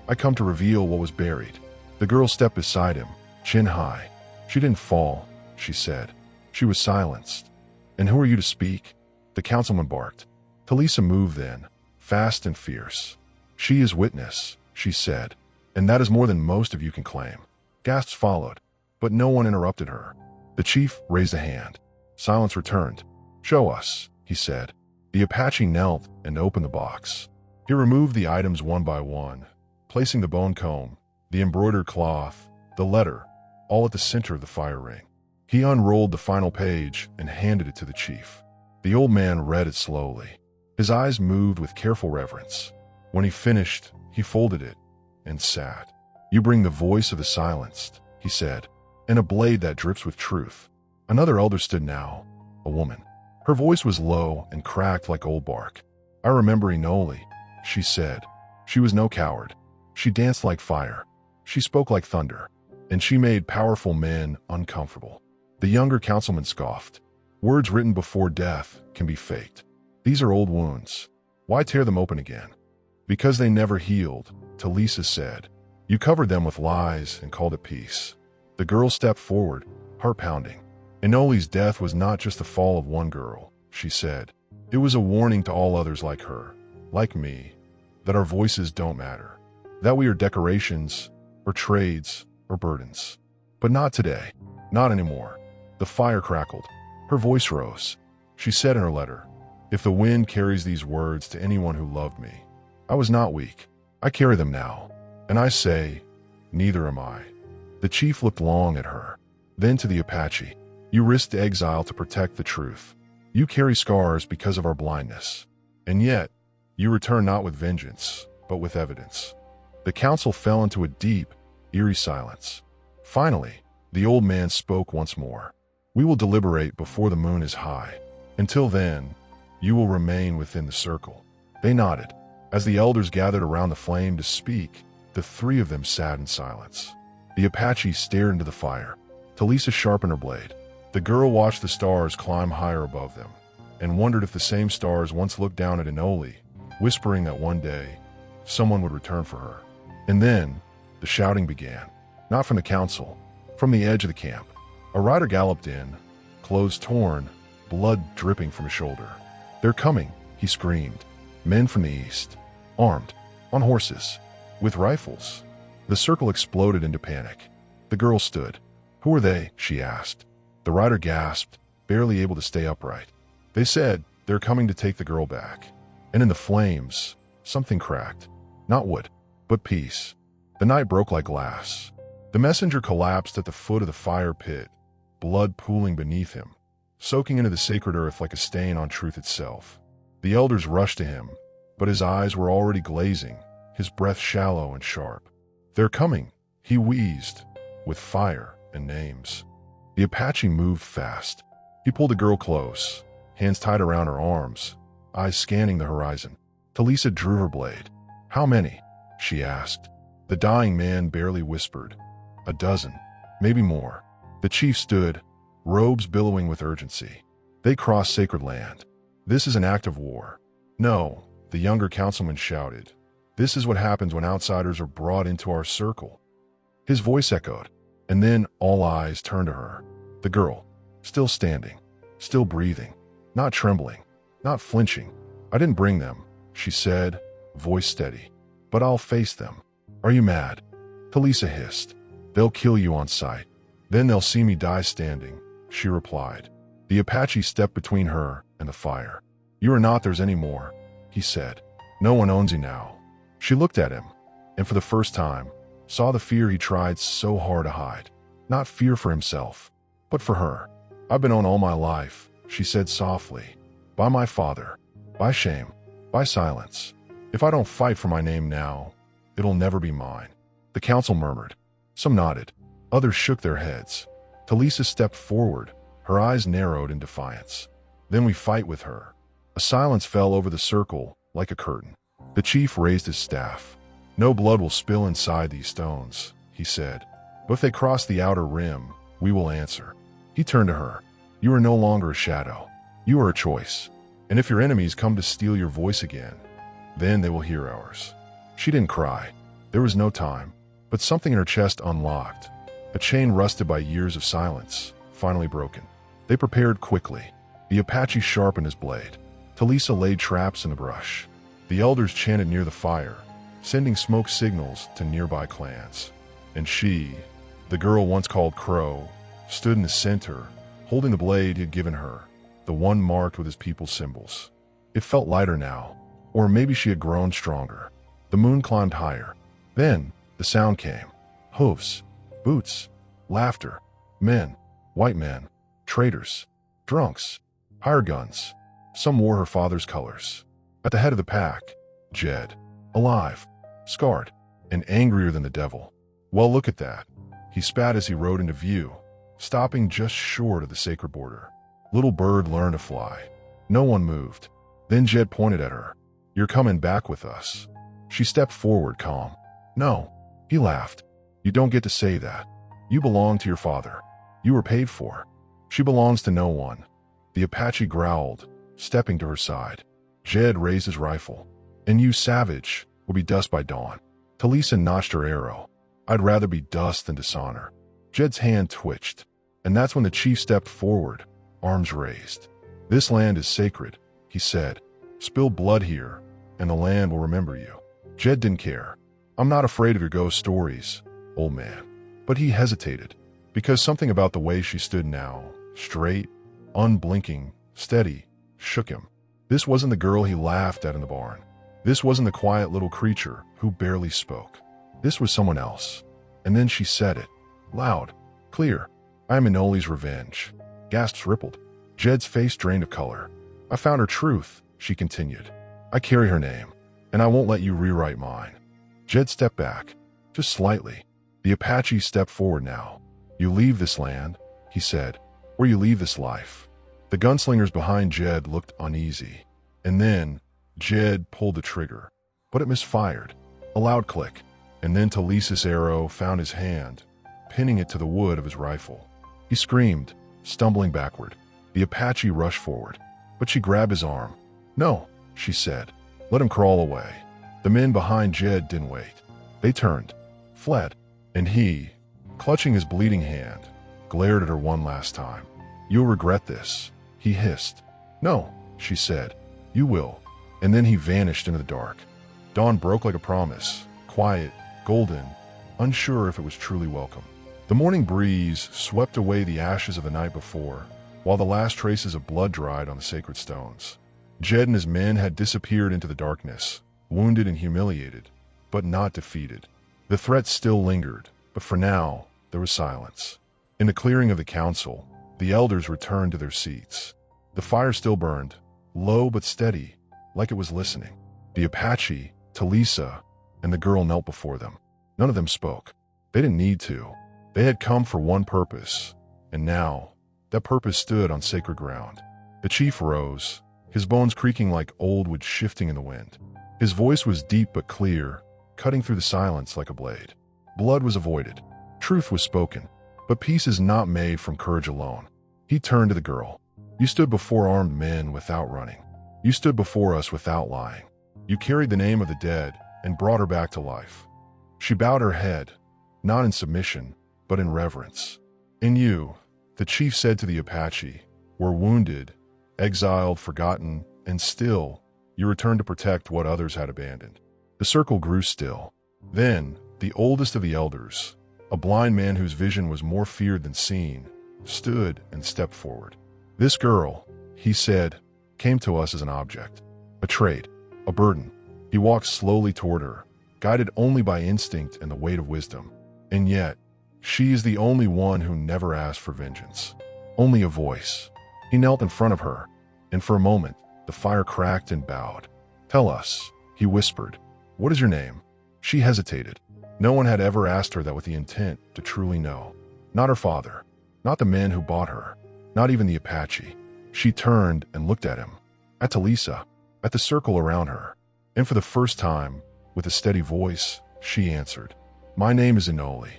I come to reveal what was buried. The girl stepped beside him, chin high. She didn't fall, she said. She was silenced. And who are you to speak? The councilman barked. Talisa moved then, fast and fierce. She is witness, she said, and that is more than most of you can claim. Gasps followed, but no one interrupted her. The chief raised a hand. Silence returned. Show us, he said. The Apache knelt and opened the box. He removed the items one by one, placing the bone comb, the embroidered cloth, the letter, all at the center of the fire ring. He unrolled the final page and handed it to the chief. The old man read it slowly. His eyes moved with careful reverence. When he finished, he folded it and sat. You bring the voice of the silenced, he said, and a blade that drips with truth. Another elder stood now, a woman. Her voice was low and cracked like old bark. I remember Enoli, she said. She was no coward. She danced like fire. She spoke like thunder. And she made powerful men uncomfortable. The younger councilman scoffed. Words written before death can be faked. These are old wounds. Why tear them open again? Because they never healed, Talisa said. You covered them with lies and called it peace. The girl stepped forward, heart pounding. Enoli's death was not just the fall of one girl, she said. It was a warning to all others like her, like me, that our voices don't matter, that we are decorations, or trades, or burdens. But not today, not anymore. The fire crackled. Her voice rose. She said in her letter, if the wind carries these words to anyone who loved me, I was not weak. I carry them now. And I say, neither am I. The chief looked long at her, then to the Apache. You risked exile to protect the truth. You carry scars because of our blindness. And yet, you return not with vengeance, but with evidence. The council fell into a deep, eerie silence. Finally, the old man spoke once more. We will deliberate before the moon is high. Until then, you will remain within the circle. They nodded. As the elders gathered around the flame to speak, the three of them sat in silence. The Apache stared into the fire. Talisa sharpened her blade. The girl watched the stars climb higher above them, and wondered if the same stars once looked down at Enoli, whispering that one day, someone would return for her. And then, the shouting began. Not from the council, from the edge of the camp. A rider galloped in, clothes torn, blood dripping from his shoulder. They're coming, he screamed. Men from the east, armed, on horses, with rifles. The circle exploded into panic. The girl stood. Who are they? She asked. The rider gasped, barely able to stay upright. They said, they're coming to take the girl back. And in the flames, something cracked. Not wood, but peace. The night broke like glass. The messenger collapsed at the foot of the fire pit, blood pooling beneath him, soaking into the sacred earth like a stain on truth itself. The elders rushed to him, but his eyes were already glazing, his breath shallow and sharp. They're coming, he wheezed, with fire and names. The Apache moved fast. He pulled the girl close, hands tied around her arms, eyes scanning the horizon. Talisa drew her blade. How many? She asked. The dying man barely whispered. A dozen, maybe more. The chief stood, robes billowing with urgency. They crossed sacred land. This is an act of war. No, the younger councilman shouted. This is what happens when outsiders are brought into our circle. His voice echoed, and then all eyes turned to her. The girl, still standing, still breathing, not trembling, not flinching. I didn't bring them, she said, voice steady. But I'll face them. Are you mad? Talisa hissed. They'll kill you on sight. Then they'll see me die standing, she replied. The Apache stepped between her and the fire. You are not theirs anymore, he said. No one owns you now. She looked at him, and for the first time, saw the fear he tried so hard to hide. Not fear for himself, but for her. I've been owned all my life, she said softly. By my father, by shame, by silence. If I don't fight for my name now, it'll never be mine. The council murmured. Some nodded. Others shook their heads. Talisa stepped forward, her eyes narrowed in defiance. Then we fight with her. A silence fell over the circle like a curtain. The chief raised his staff. No blood will spill inside these stones, he said. But if they cross the outer rim, we will answer. He turned to her. You are no longer a shadow. You are a choice. And if your enemies come to steal your voice again, then they will hear ours. She didn't cry. There was no time. But something in her chest unlocked. A chain rusted by years of silence, finally broken. They prepared quickly. The Apache sharpened his blade. Talisa laid traps in the brush. The elders chanted near the fire, sending smoke signals to nearby clans. And she, the girl once called Crow, stood in the center, holding the blade he had given her, the one marked with his people's symbols. It felt lighter now, or maybe she had grown stronger. The moon climbed higher. Then, the sound came. Hoofs, boots, laughter, men, white men, traitors, drunks, hired guns. Some wore her father's colors. At the head of the pack, Jed, alive, scarred, and angrier than the devil. Well, look at that. He spat as he rode into view, stopping just short of the sacred border. Little bird learned to fly. No one moved. Then Jed pointed at her. You're coming back with us. She stepped forward, calm. No, he laughed. You don't get to say that. You belong to your father. You were paid for. She belongs to no one. The Apache growled, stepping to her side. Jed raised his rifle. And you, savage, will be dust by dawn. Talisa notched her arrow. I'd rather be dust than dishonor. Jed's hand twitched, and that's when the chief stepped forward, arms raised. This land is sacred, he said. Spill blood here, and the land will remember you. Jed didn't care. I'm not afraid of your ghost stories, old man. But he hesitated, because something about the way she stood now, straight, unblinking, steady, shook him. This wasn't the girl he laughed at in the barn. This wasn't the quiet little creature who barely spoke. This was someone else. And then she said it, loud, clear. I am Inoli's revenge. Gasps rippled. Jed's face drained of color. I found her truth, she continued. I carry her name, and I won't let you rewrite mine. Jed stepped back, just slightly. The Apache stepped forward now. You leave this land, he said, or you leave this life. The gunslingers behind Jed looked uneasy. And then, Jed pulled the trigger, but it misfired. A loud click, and then Talisa's arrow found his hand, pinning it to the wood of his rifle. He screamed, stumbling backward. The Apache rushed forward, but she grabbed his arm. No, she said. Let him crawl away. The men behind Jed didn't wait. They turned, fled, and he, clutching his bleeding hand, glared at her one last time. You'll regret this, he hissed. No, she said. You will. And then he vanished into the dark. Dawn broke like a promise, quiet, golden, unsure if it was truly welcome. The morning breeze swept away the ashes of the night before, while the last traces of blood dried on the sacred stones. Jed and his men had disappeared into the darkness, wounded and humiliated, but not defeated. The threat still lingered, but for now, there was silence. In the clearing of the council, the elders returned to their seats. The fire still burned, low but steady, like it was listening. The Apache, Talisa, and the girl knelt before them. None of them spoke. They didn't need to. They had come for one purpose, and now, that purpose stood on sacred ground. The chief rose, his bones creaking like old wood shifting in the wind. His voice was deep but clear, cutting through the silence like a blade. Blood was avoided. Truth was spoken. But peace is not made from courage alone. He turned to the girl. You stood before armed men without running. You stood before us without lying. You carried the name of the dead and brought her back to life. She bowed her head, not in submission, but in reverence. And you, the chief said to the Apache, were wounded, exiled, forgotten, and still, you returned to protect what others had abandoned. The circle grew still. Then, the oldest of the elders, a blind man whose vision was more feared than seen, stood and stepped forward. This girl, he said, came to us as an object, a trait, a burden. He walked slowly toward her, guided only by instinct and the weight of wisdom. And yet, she is the only one who never asked for vengeance. Only a voice. He knelt in front of her, and for a moment, the fire cracked and bowed. Tell us, he whispered. What is your name? She hesitated. No one had ever asked her that with the intent to truly know. Not her father, not the men who bought her, not even the Apache. She turned and looked at him, at Talisa, at the circle around her. And for the first time, with a steady voice, she answered, My name is Inoli.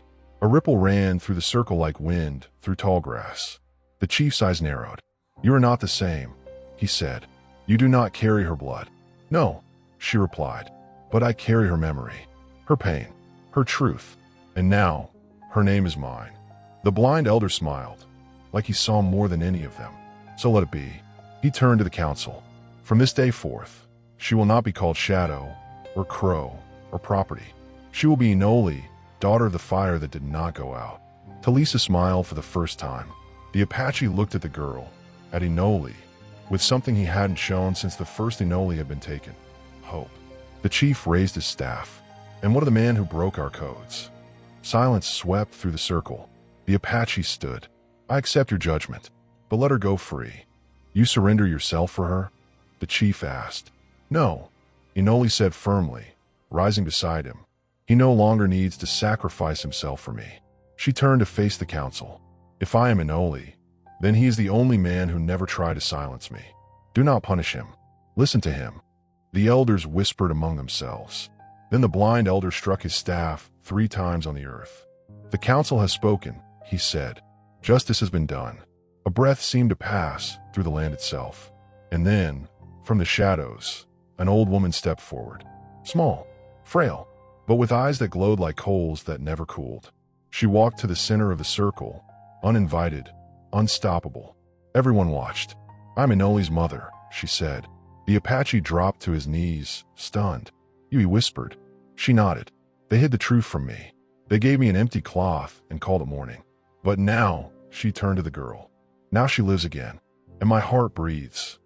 A ripple ran through the circle like wind through tall grass. The chief's eyes narrowed. You are not the same, he said. You do not carry her blood. No, she replied, but I carry her memory, her pain, her truth. And now, her name is mine. The blind elder smiled, like he saw more than any of them. So let it be. He turned to the council. From this day forth, she will not be called Shadow, or Crow, or Property. She will be Inoli, daughter of the fire that did not go out. Talisa smiled for the first time. The Apache looked at the girl, at Inoli, with something he hadn't shown since the first Inoli had been taken. Hope. The chief raised his staff. And what of the man who broke our codes? Silence swept through the circle. The Apache stood. I accept your judgment, but let her go free. You surrender yourself for her? The chief asked. No, Inoli said firmly, rising beside him. He no longer needs to sacrifice himself for me. She turned to face the council. If I am Inoli, then he is the only man who never tried to silence me. Do not punish him. Listen to him. The elders whispered among themselves. Then the blind elder struck his staff 3 times on the earth. The council has spoken, he said. Justice has been done. A breath seemed to pass through the land itself. And then, from the shadows, an old woman stepped forward. Small, frail, but with eyes that glowed like coals that never cooled. She walked to the center of the circle, uninvited, unstoppable. Everyone watched. "I'm Inoli's mother," she said. The Apache dropped to his knees, stunned. "You," he whispered. She nodded. "They hid the truth from me. They gave me an empty cloth and called it mourning. But now," she turned to the girl, "now she lives again, and my heart breathes."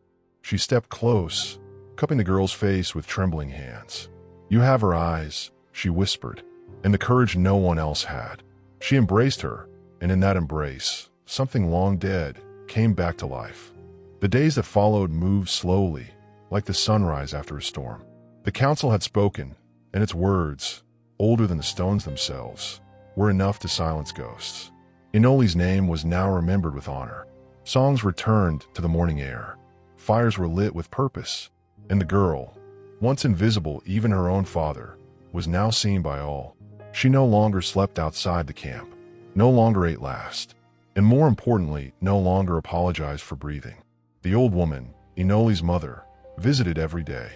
She stepped close, cupping the girl's face with trembling hands. "You have her eyes," she whispered, "and the courage no one else had." She embraced her, and in that embrace, something long dead came back to life. The days that followed moved slowly, like the sunrise after a storm. The council had spoken, and its words, older than the stones themselves, were enough to silence ghosts. Inoli's name was now remembered with honor. Songs returned to the morning air. Fires were lit with purpose, and the girl, once invisible even her own father, was now seen by all. She no longer slept outside the camp, no longer ate last, and more importantly, no longer apologized for breathing. The old woman, Inoli's mother, visited every day,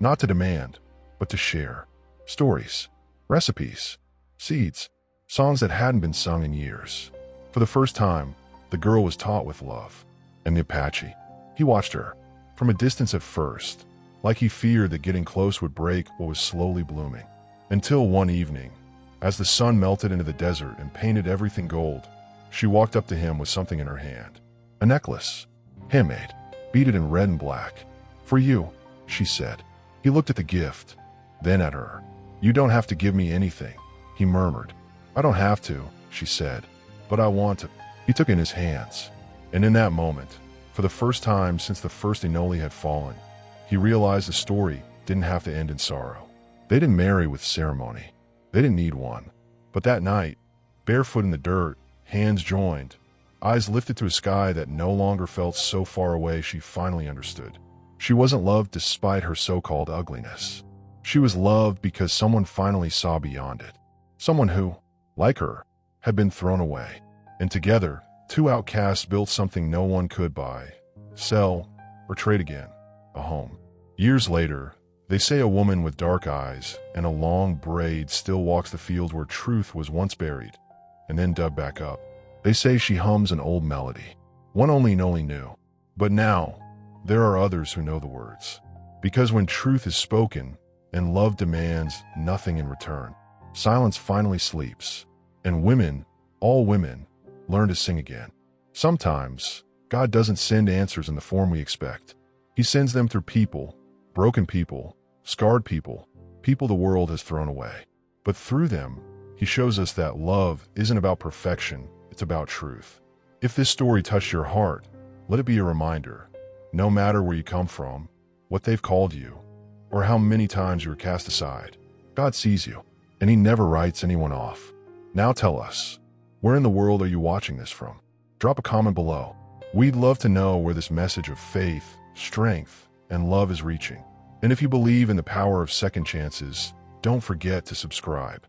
not to demand, but to share. Stories, recipes, seeds, songs that hadn't been sung in years. For the first time, the girl was taught with love. And the Apache, he watched her, from a distance at first, like he feared that getting close would break what was slowly blooming. Until one evening, as the sun melted into the desert and painted everything gold, she walked up to him with something in her hand. A necklace, handmade, beaded in red and black. "For you," she said. He looked at the gift, then at her. "You don't have to give me anything," he murmured. "I don't have to," she said, "but I want to." He took it in his hands, and in that moment, for the first time since the first Inoli had fallen, he realized the story didn't have to end in sorrow. They didn't marry with ceremony. They didn't need one. But that night, barefoot in the dirt, hands joined, eyes lifted to a sky that no longer felt so far away, she finally understood. She wasn't loved despite her so-called ugliness. She was loved because someone finally saw beyond it. Someone who, like her, had been thrown away. And together, two outcasts built something no one could buy, sell, or trade again, a home. Years later, they say a woman with dark eyes and a long braid still walks the field where truth was once buried and then dug back up. They say she hums an old melody, one only Inoli knew. But now, there are others who know the words. Because when truth is spoken and love demands nothing in return, silence finally sleeps, and women, all women, learn to sing again. Sometimes, God doesn't send answers in the form we expect. He sends them through people, broken people, scarred people, people the world has thrown away. But through them, he shows us that love isn't about perfection, it's about truth. If this story touched your heart, let it be a reminder. No matter where you come from, what they've called you, or how many times you were cast aside, God sees you, and he never writes anyone off. Now tell us, where in the world are you watching this from? Drop a comment below. We'd love to know where this message of faith, strength, and love is reaching. And if you believe in the power of second chances, don't forget to subscribe.